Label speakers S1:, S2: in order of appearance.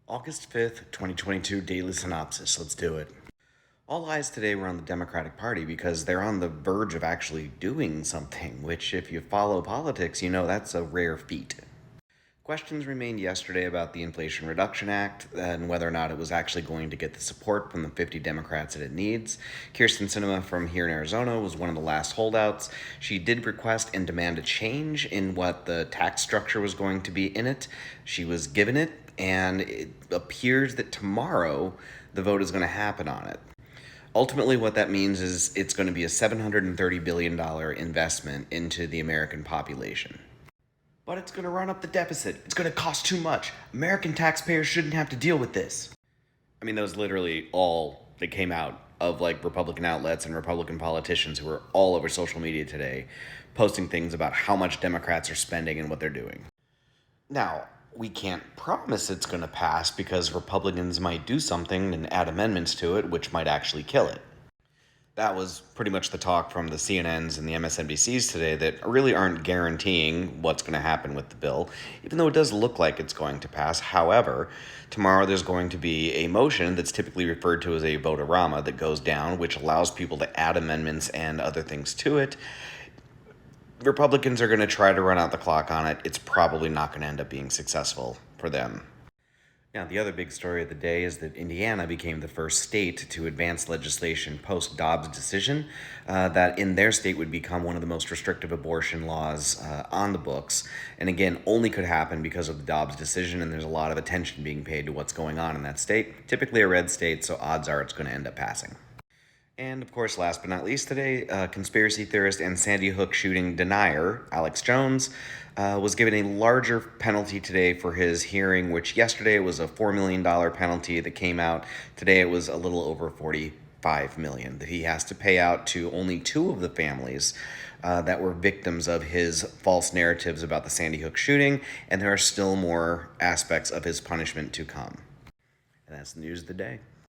S1: August 5th, 2022 Daily Synopsis. Let's do it. All eyes today were on the Democratic Party because they're on the verge of actually doing something, which, if you follow politics, you know that's a rare feat. Questions remained yesterday about the Inflation Reduction Act and whether or not it was actually going to get the support from the 50 Democrats that it needs. Kirsten Sinema from here in Arizona was one of the last holdouts. She did request and demand a change in what the tax structure was going to be in it. She was given it, and it appears that tomorrow the vote is going to happen on it. Ultimately, what that means is it's going to be a $730 billion investment into the American population. But it's going to run up the deficit. It's going to cost too much. American taxpayers shouldn't have to deal with this. I mean, that was literally all that came out of Republican outlets and Republican politicians who are all over social media today, posting things about how much Democrats are spending and what they're doing. Now, we can't promise it's going to pass because Republicans might do something and add amendments to it, which might actually kill it. That was pretty much the talk from the CNNs and the MSNBCs today that really aren't guaranteeing what's going to happen with the bill, even though it does look like it's going to pass. However, tomorrow there's going to be a motion that's typically referred to as a vote-a-rama that goes down, which allows people to add amendments and other things to it. Republicans are going to try to run out the clock on it. It's probably not going to end up being successful for them. Now, the other big story of the day is that Indiana became the first state to advance legislation post-Dobbs decision that in their state would become one of the most restrictive abortion laws on the books. And again, only could happen because of the Dobbs decision, and there's a lot of attention being paid to what's going on in that state. Typically a red state, so odds are it's going to end up passing. And of course, last but not least today, conspiracy theorist and Sandy Hook shooting denier, Alex Jones, was given a larger penalty today for his hearing, which yesterday was a $4 million penalty that came out. Today it was a little over $45 million that he has to pay out to only two of the families that were victims of his false narratives about the Sandy Hook shooting, and there are still more aspects of his punishment to come. And that's the news of the day.